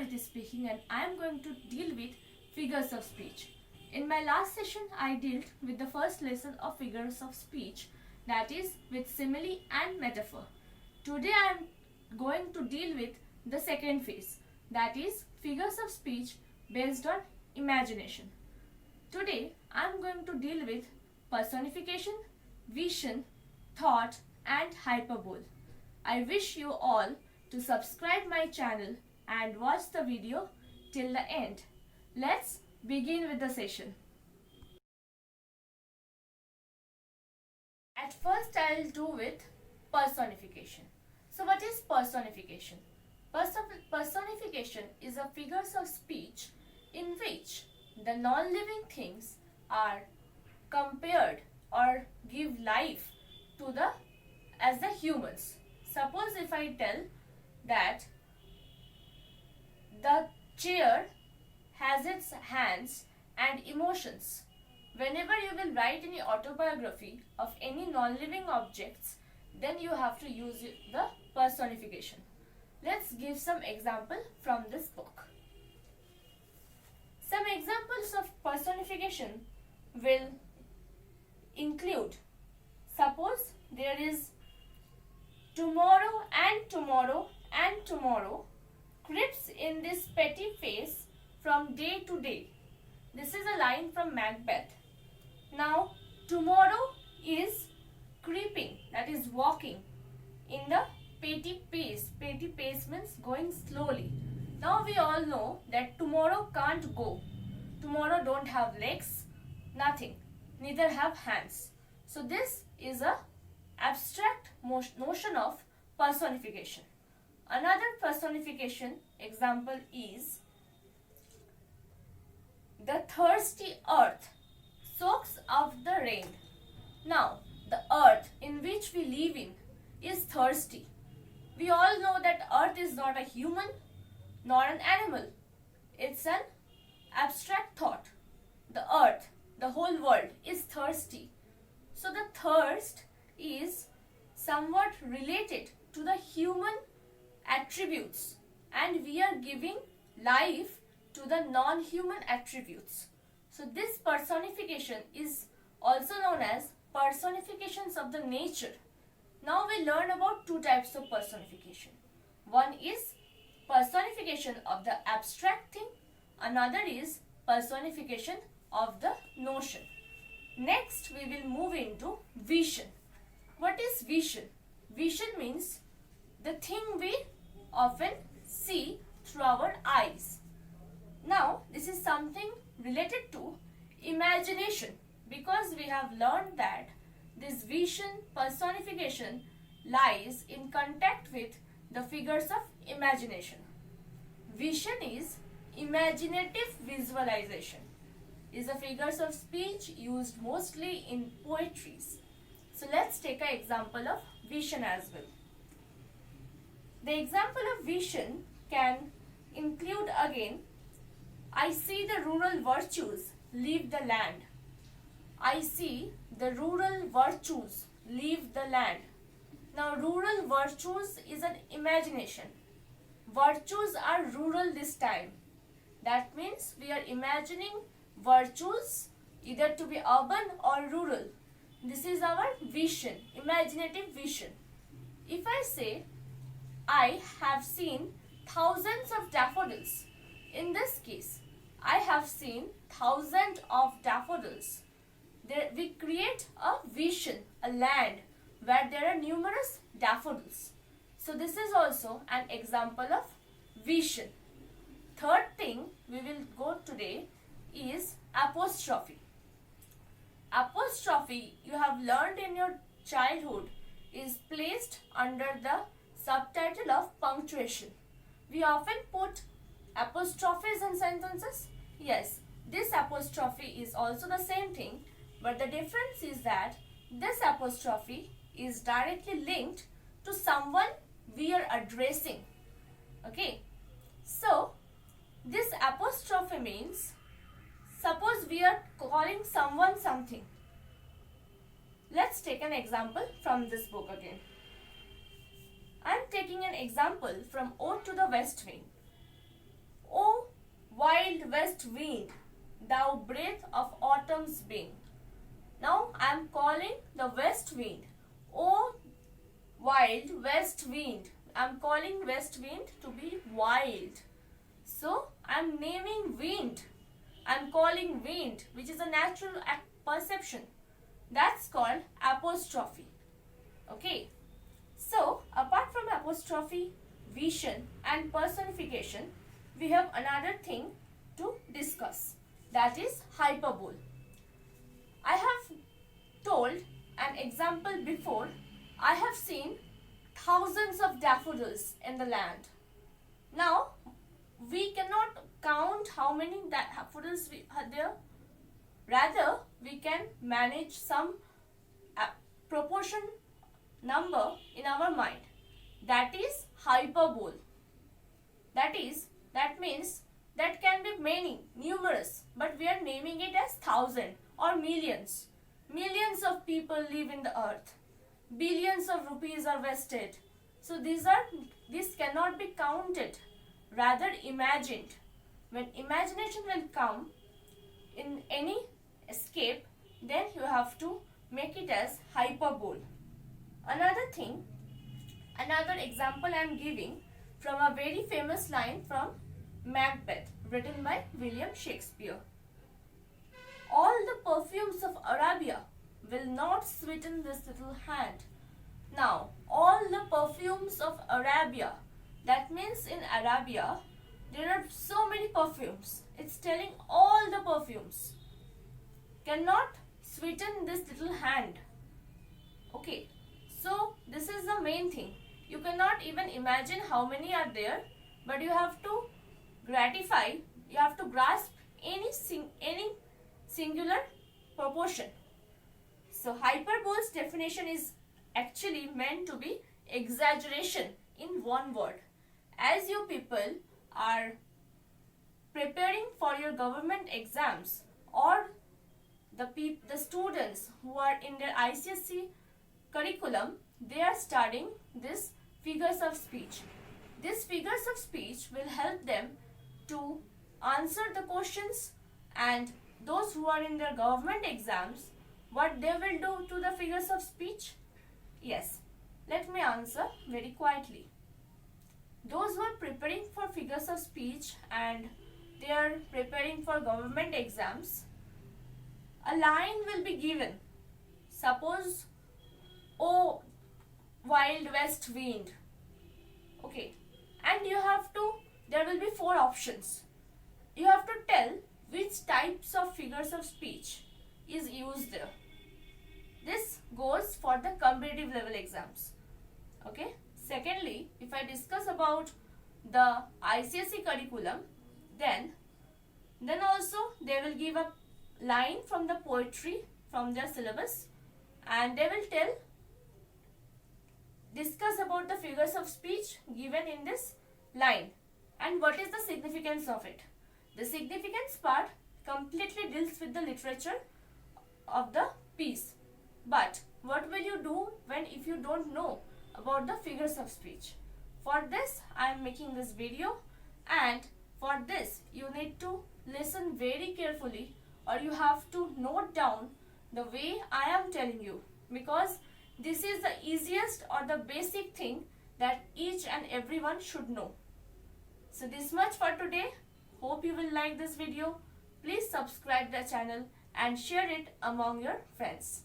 Aditi speaking, and I am going to deal with figures of speech. In my last session, I dealt with the first lesson of figures of speech, that is with simile and metaphor. Today I am going to deal with the second phase, that is figures of speech based on imagination. Today I am going to deal with personification, vision, thought and hyperbole. I wish you all to subscribe my channel and watch the video till the end. Let's begin with the session. At first I'll do with personification. So what is personification? Personification is a figures of speech in which the non-living things are compared or give life to as the humans. Suppose if I tell that the chair has its hands and emotions. Whenever you will write any autobiography of any non-living objects, then you have to use the personification. Let's give some example from this book. Some examples of personification will include, suppose there is tomorrow and tomorrow and tomorrow creeps in this petty face from day to day. This is a line from Macbeth. Now tomorrow is creeping, that is walking in the petty pace. Petty pace means going slowly. Now we all know that tomorrow can't go. Tomorrow don't have legs, nothing, neither have hands. So this is a abstract notion of personification. Another personification example is the thirsty earth soaks up the rain. Now the earth in which we live in is thirsty. We all know that earth is not a human nor an animal. It's an abstract thought. The earth, the whole world is thirsty. So the thirst is somewhat related to the human attributes, and we are giving life to the non-human attributes. So this personification is also known as personifications of the nature. Now we learn about two types of personification. One is personification of the abstract thing, another is personification of the notion. Next we will move into vision. What is vision? Vision means the thing we often see through our eyes. Now this is something related to imagination, because we have learned that this vision personification lies in contact with the figures of imagination. Vision is imaginative visualization, is the figures of speech used mostly in poetries. So let's take an example of vision as well. The example of vision can include again, I see the rural virtues leave the land. I see the rural virtues leave the land. Now rural virtues is an imagination. Virtues are rural this time. That means we are imagining virtues either to be urban or rural. This is our vision, imaginative vision. If I say, I have seen thousands of daffodils. In this case, I have seen thousands of daffodils. There we create a vision, a land where there are numerous daffodils. So this is also an example of vision. Third thing we will go today is apostrophe. Apostrophe, you have learned in your childhood, is placed under the subtitle of punctuation. We often put apostrophes in sentences. Yes, this apostrophe is also the same thing, but the difference is that this apostrophe is directly linked to someone we are addressing. Okay, so this apostrophe means, suppose we are calling someone something. Let's take an example from this book again. I am taking an example from Ode to the West Wind. O wild west wind, thou breath of autumn's being. Now I am calling the west wind. O wild west wind. I am calling west wind to be wild. So I am naming wind. I am calling wind, which is a natural perception. That's called apostrophe. Okay. So apart from apostrophe, vision and personification, we have another thing to discuss. That is hyperbole. I have told an example before. I have seen thousands of daffodils in the land. Now, we cannot count how many daffodils are there. Rather, we can manage some proportion number in our mind. That is hyperbole. That means that can be many, numerous, but we are naming it as thousand or millions. Millions of people live in the earth. Billions of rupees are vested. So this cannot be counted, rather imagined. When imagination will come in any escape, then you have to make it as hyperbole. Another example I am giving from a very famous line from Macbeth, written by William Shakespeare. All the perfumes of Arabia will not sweeten this little hand. Now, all the perfumes of Arabia, that means in Arabia, there are so many perfumes. It's telling all the perfumes cannot sweeten this little hand. Okay, so this is the main thing. You cannot even imagine how many are there, but you have to grasp any singular proportion. So hyperbole's definition is actually meant to be exaggeration in one word. As you people are preparing for your government exams, or the students who are in their ICSE curriculum, they are studying this figures of speech. These figures of speech will help them to answer the questions, and those who are in their government exams, what they will do to the figures of speech? Yes, let me answer very quietly. Those who are preparing for figures of speech and they are preparing for government exams, a line will be given. Suppose, oh, wild west wind. Okay, and there will be 4 options. You have to tell which types of figures of speech is used there. This goes for the competitive level exams. Okay. Secondly, if I discuss about the ICSE curriculum, then also they will give a line from the poetry from their syllabus, and they will discuss about the figures of speech given in this line and what is the significance of it. The significance part completely deals with the literature of the piece. But what will you do if you don't know about the figures of speech? For this, I am making this video, and for this you need to listen very carefully, or you have to note down the way I am telling you, because this is the easiest or the basic thing that each and everyone should know. So this much for today. Hope you will like this video. Please subscribe the channel and share it among your friends.